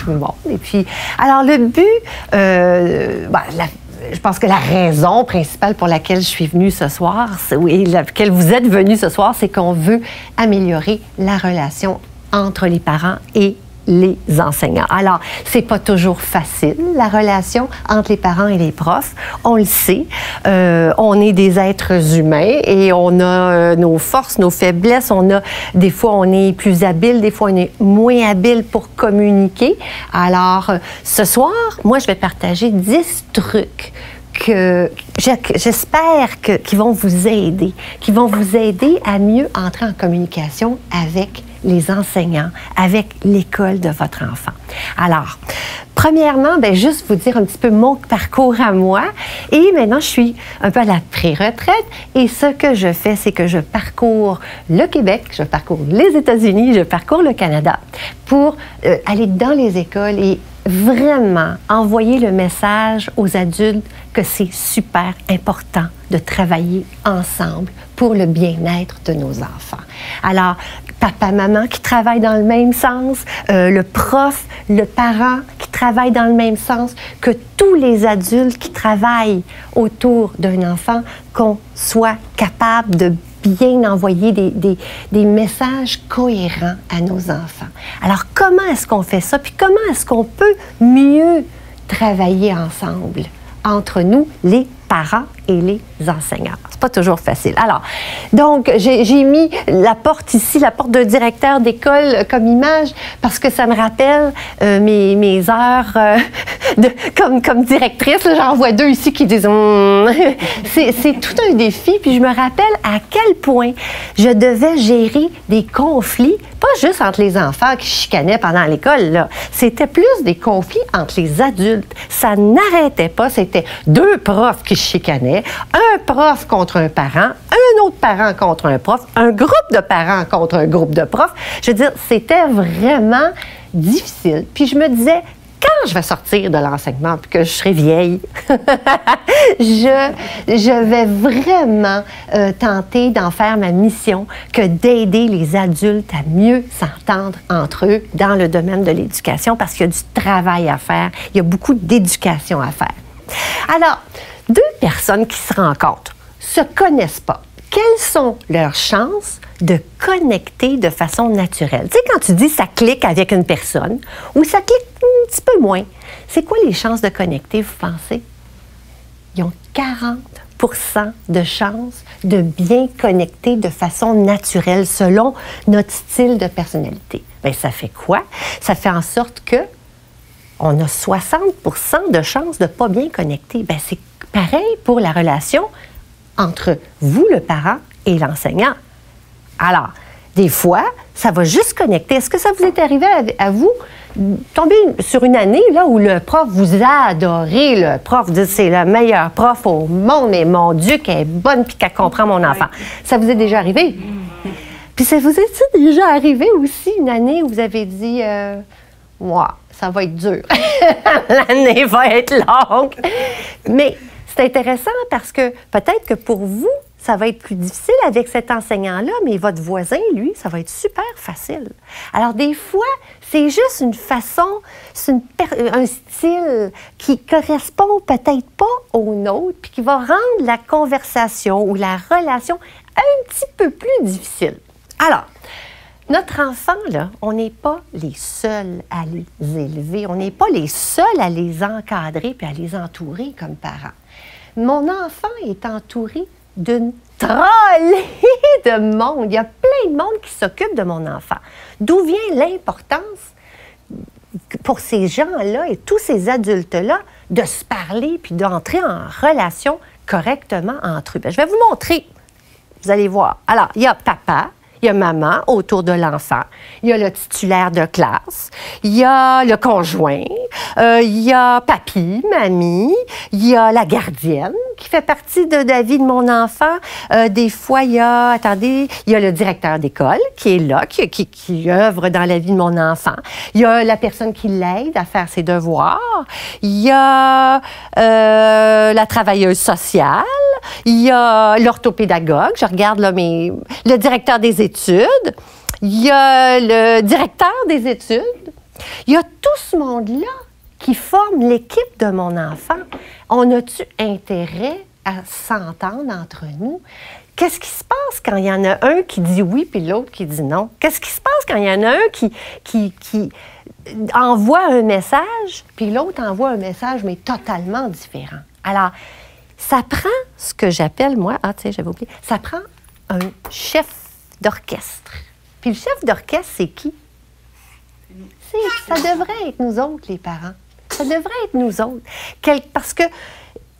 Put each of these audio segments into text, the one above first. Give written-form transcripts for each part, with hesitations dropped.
tout le monde. Et puis, alors le but, je pense que la raison principale pour laquelle je suis venue ce soir, et laquelle vous êtes venus ce soir, c'est qu'on veut améliorer la relation entre les parents et les enseignants. Alors, c'est pas toujours facile, la relation entre les parents et les profs. On le sait. On est des êtres humains et on a nos forces, nos faiblesses. Des fois, on est plus habile, des fois, on est moins habile pour communiquer. Alors, ce soir, moi, je vais partager 10 trucs que j'espère qu'ils vont vous aider, à mieux entrer en communication avec les enseignants, avec l'école de votre enfant. Alors, premièrement, juste vous dire un petit peu mon parcours à moi. Et maintenant, je suis un peu à la pré-retraite. Et ce que je fais, c'est que je parcours le Québec, je parcours les États-Unis, je parcours le Canada pour aller dans les écoles et vraiment envoyer le message aux adultes que c'est super important de travailler ensemble pour le bien-être de nos enfants. Alors, papa, maman qui travaillent dans le même sens, le prof, le parent qui travaillent dans le même sens, que tous les adultes qui travaillent autour d'un enfant, qu'on soit capable de bien envoyer des messages cohérents à nos enfants. Alors, comment est-ce qu'on fait ça? Puis comment est-ce qu'on peut mieux travailler ensemble entre nous, les parents et les enseignants? C'est pas toujours facile. Alors, donc, j'ai mis la porte ici, la porte d'un directeur d'école comme image, parce que ça me rappelle mes heures comme directrice. J'en vois 2 ici qui disent c'est tout un défi. Puis je me rappelle à quel point je devais gérer des conflits, pas juste entre les enfants qui chicanaient pendant l'école, là. C'était plus des conflits entre les adultes. Ça n'arrêtait pas. C'était 2 profs qui chicanaient, un prof contre un parent, un autre parent contre un prof, un groupe de parents contre un groupe de profs. Je veux dire, c'était vraiment difficile. Puis je me disais, quand je vais sortir de l'enseignement puis que je serai vieille, je vais vraiment tenter d'en faire ma mission que d'aider les adultes à mieux s'entendre entre eux dans le domaine de l'éducation parce qu'il y a du travail à faire, il y a beaucoup d'éducation à faire. Alors, 2 personnes qui se rencontrent, se connaissent pas. Quelles sont leurs chances de connecter de façon naturelle? Tu sais, quand tu dis ça clique avec une personne ou ça clique un petit peu moins, c'est quoi les chances de connecter, vous pensez? Ils ont 40% de chances de bien connecter de façon naturelle selon notre style de personnalité. Bien, ça fait quoi? Ça fait en sorte que on a 60% de chances de ne pas bien connecter. Bien, c'est pareil pour la relation entre vous, le parent, et l'enseignant. Alors, des fois, ça va juste connecter. Est-ce que ça vous est arrivé à vous tomber sur une année là, où le prof vous a adoré, le prof dit c'est le meilleur prof au monde, mais mon Dieu, qu'elle est bonne puis qu'elle comprend mon enfant. Ça vous est déjà arrivé? Puis ça vous est déjà arrivé aussi une année où vous avez dit moi, ça va être dur. L'année va être longue. Mais c'est intéressant parce que peut-être que pour vous, ça va être plus difficile avec cet enseignant-là, mais votre voisin, lui, ça va être super facile. Alors, des fois, c'est juste une façon, un style qui correspond peut-être pas au nôtre, puis qui va rendre la conversation ou la relation un petit peu plus difficile. Alors, notre enfant, là, on n'est pas les seuls à les élever. On n'est pas les seuls à les encadrer puis à les entourer comme parents. Mon enfant est entouré d'une trollée de monde. Il y a plein de monde qui s'occupe de mon enfant. D'où vient l'importance pour ces gens-là et tous ces adultes-là de se parler puis d'entrer en relation correctement entre eux? Bien, je vais vous montrer. Vous allez voir. Alors, il y a papa. Il y a maman autour de l'enfant, il y a le titulaire de classe, il y a le conjoint, il y a papy, mamie, il y a la gardienne qui fait partie de la vie de mon enfant. Des fois, il y a le directeur d'école qui est là, qui œuvre dans la vie de mon enfant. Il y a la personne qui l'aide à faire ses devoirs. Il y a la travailleuse sociale. Il y a l'orthopédagogue. Je regarde là, le directeur des études. Il y a le directeur des études. Il y a tout ce monde-là qui forme l'équipe de mon enfant. On a-tu intérêt à s'entendre entre nous? Qu'est-ce qui se passe quand il y en a un qui dit oui puis l'autre qui dit non? Qu'est-ce qui se passe quand il y en a un qui envoie un message puis l'autre envoie un message, mais totalement différent? Alors, ça prend ce que j'appelle, moi, j'avais oublié, ça prend un chef d'orchestre. Puis le chef d'orchestre, c'est qui? Ça devrait être nous autres, les parents. Ça devrait être nous autres. Parce que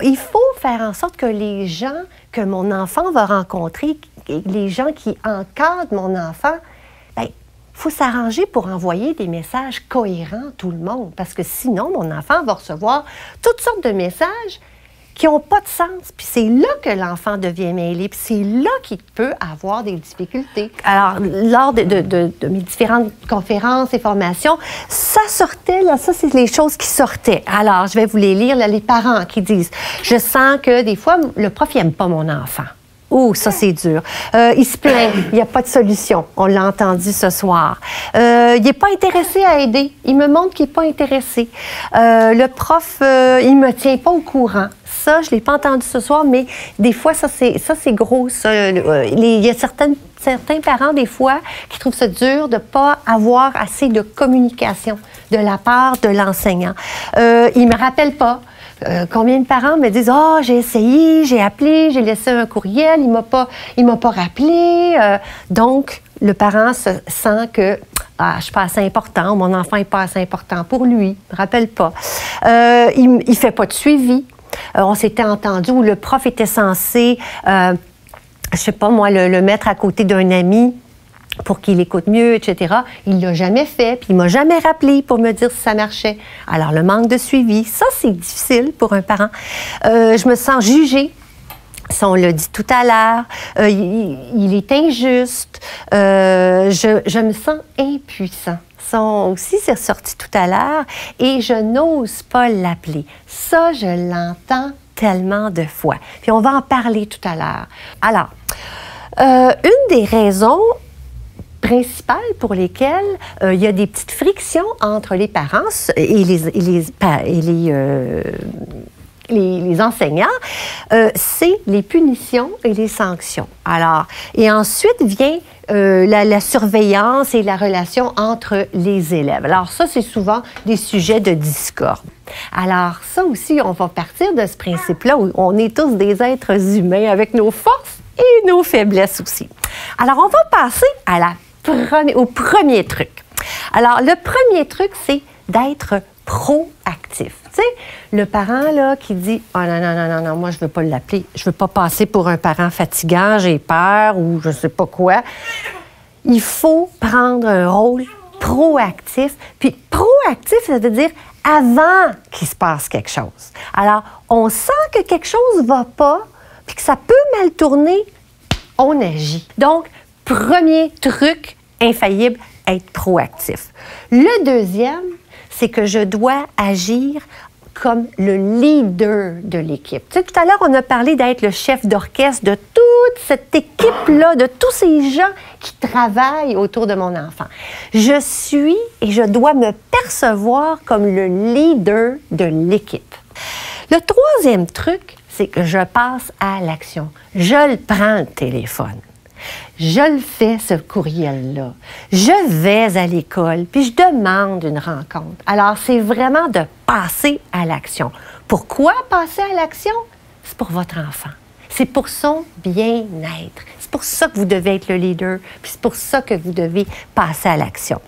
il faut faire en sorte que les gens que mon enfant va rencontrer, les gens qui encadrent mon enfant, il faut s'arranger pour envoyer des messages cohérents à tout le monde. Parce que sinon, mon enfant va recevoir toutes sortes de messages qui n'ont pas de sens. Puis c'est là que l'enfant devient mêlé, puis c'est là qu'il peut avoir des difficultés. Alors, lors de mes différentes conférences et formations, ça sortait, là, ça, c'est les choses qui sortaient. Alors, je vais vous les lire, là, les parents qui disent « Je sens que des fois, le prof, il n'aime pas mon enfant. » Oh, ça, c'est dur. Il se plaint, il n'y a pas de solution. On l'a entendu ce soir. Il n'est pas intéressé à aider. Il me montre qu'il n'est pas intéressé. Le prof, il ne me tient pas au courant. Ça, je ne l'ai pas entendu ce soir, mais des fois, ça, c'est gros. Il y a certains parents, des fois, qui trouvent ça dur de ne pas avoir assez de communication de la part de l'enseignant. Il ne me rappelle pas. Combien de parents me disent « Ah, j'ai essayé, j'ai appelé, j'ai laissé un courriel, il m'a pas rappelé. Donc, le parent se sent que « Ah, je ne suis pas assez important, mon enfant n'est pas assez important pour lui, il ne me rappelle pas. Il ne fait pas de suivi. On s'était entendu où le prof était censé, je ne sais pas moi, le mettre à côté d'un ami pour qu'il écoute mieux, etc. Il ne l'a jamais fait, puis il ne m'a jamais rappelé pour me dire si ça marchait. Alors, le manque de suivi, ça, c'est difficile pour un parent. Je me sens jugée. Ça, on l'a dit tout à l'heure. Il est injuste. Je me sens impuissant. Ça aussi, c'est ressorti tout à l'heure. Et je n'ose pas l'appeler. Ça, je l'entends tellement de fois. Puis on va en parler tout à l'heure. Alors, une des raisons principales pour lesquelles il y a des petites frictions entre les parents et les enseignants, c'est les punitions et les sanctions. Alors, et ensuite vient la surveillance et la relation entre les élèves. Alors ça, c'est souvent des sujets de discorde. Alors ça aussi, on va partir de ce principe-là où on est tous des êtres humains avec nos forces et nos faiblesses aussi. Alors, on va passer au premier truc. Alors, le premier truc, c'est d'être proactif. Tu sais, le parent là, qui dit « Oh non, non, non, non, non, moi, je ne veux pas l'appeler. Je ne veux pas passer pour un parent fatigant, j'ai peur ou je ne sais pas quoi. » Il faut prendre un rôle proactif. Puis proactif, ça veut dire avant qu'il se passe quelque chose. Alors, on sent que quelque chose ne va pas, puis que ça peut mal tourner, on agit. Donc, premier truc infaillible, être proactif. Le deuxième, c'est que je dois agir comme le leader de l'équipe. Tu sais, tout à l'heure, on a parlé d'être le chef d'orchestre de toute cette équipe-là, de tous ces gens qui travaillent autour de mon enfant. Je suis et je dois me percevoir comme le leader de l'équipe. Le troisième truc, c'est que je passe à l'action. Je le prends le téléphone. Je le fais, ce courriel-là. Je vais à l'école, puis je demande une rencontre. Alors, c'est vraiment de passer à l'action. Pourquoi passer à l'action? C'est pour votre enfant. C'est pour son bien-être. C'est pour ça que vous devez être le leader, puis c'est pour ça que vous devez passer à l'action.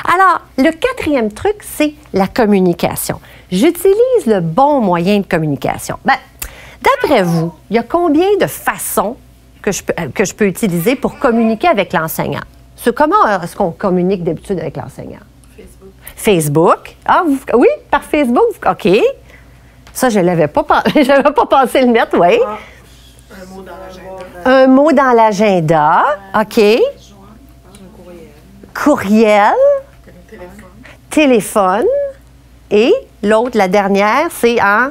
Alors, le quatrième truc, c'est la communication. J'utilise le bon moyen de communication. Bien, d'après vous, il y a combien de façons que je peux utiliser pour communiquer avec l'enseignant? Comment est-ce qu'on communique d'habitude avec l'enseignant? Facebook. Facebook. Ah, oui, par Facebook? OK. Ça, je n'avais pas pensé le mettre, oui. Ah, un mot dans l'agenda. Un mot dans l'agenda. OK. Un courriel. Courriel. Téléphone. Téléphone. Et l'autre, la dernière, c'est en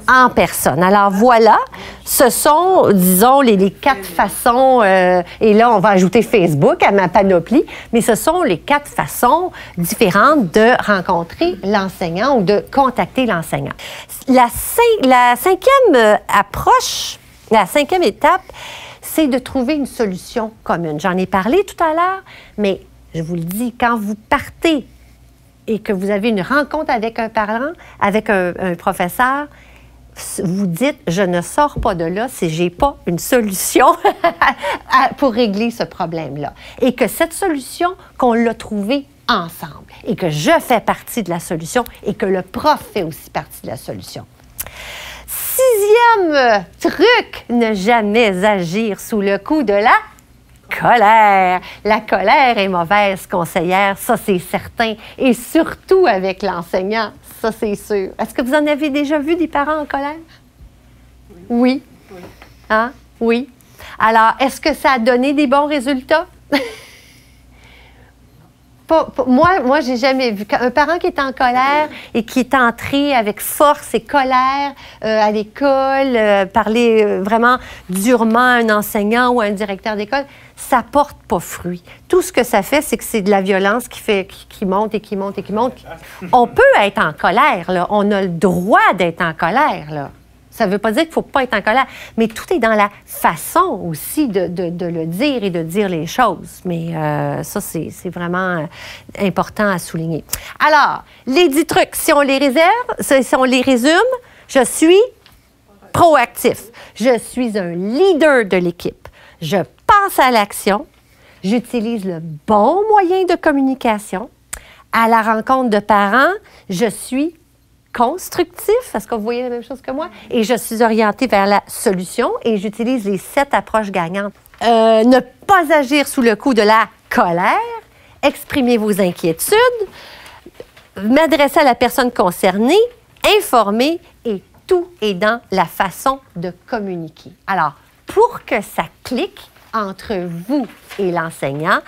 En personne. Alors voilà, ce sont, disons, les 4 façons, et là, on va ajouter Facebook à ma panoplie, mais ce sont les 4 façons différentes de rencontrer l'enseignant ou de contacter l'enseignant. La 5e approche, la 5e étape, c'est de trouver une solution commune. J'en ai parlé tout à l'heure, mais je vous le dis, quand vous partez et que vous avez une rencontre avec un parent, avec un professeur, vous dites, je ne sors pas de là si je n'ai pas une solution pour régler ce problème-là. Et que cette solution, qu'on l'a trouvée ensemble. Et que je fais partie de la solution et que le prof fait aussi partie de la solution. 6e truc, ne jamais agir sous le coup de la colère. La colère est mauvaise conseillère, ça c'est certain. Et surtout avec l'enseignant, ça c'est sûr. Est-ce que vous en avez déjà vu des parents en colère? Oui. Oui. Hein? Oui. Alors, est-ce que ça a donné des bons résultats? Moi, j'ai jamais vu un parent qui est en colère et qui est entré avec force et colère à l'école, parler vraiment durement à un enseignant ou à un directeur d'école, ça porte pas fruit. Tout ce que ça fait, c'est que c'est de la violence qui monte et qui monte et qui monte. On peut être en colère, là. On a le droit d'être en colère, là. Ça ne veut pas dire qu'il ne faut pas être en colère, mais tout est dans la façon aussi de le dire et de dire les choses. Mais ça, c'est vraiment important à souligner. Alors, les 10 trucs, si on les résume, je suis proactif. Je suis un leader de l'équipe. Je passe à l'action. J'utilise le bon moyen de communication. À la rencontre de parents, je suis constructif, est-ce que vous voyez la même chose que moi? Et je suis orientée vers la solution et j'utilise les 7 approches gagnantes. Ne pas agir sous le coup de la colère, exprimer vos inquiétudes, m'adresser à la personne concernée, informer et tout est dans la façon de communiquer. Alors, pour que ça clique entre vous et l'enseignant,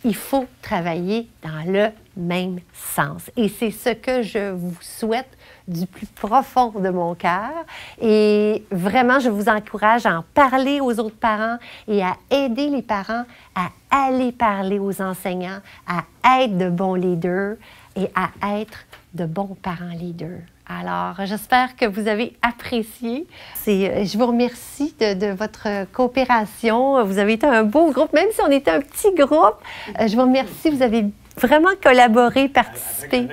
il faut travailler dans le même sens. Et c'est ce que je vous souhaite du plus profond de mon cœur. Et vraiment, je vous encourage à en parler aux autres parents et à aider les parents à aller parler aux enseignants, à être de bons leaders et à être de bons parents leaders. Alors, j'espère que vous avez apprécié. Je vous remercie de votre coopération. Vous avez été un beau groupe, même si on était un petit groupe. Je vous remercie. Vous avez vraiment collaboré, participé.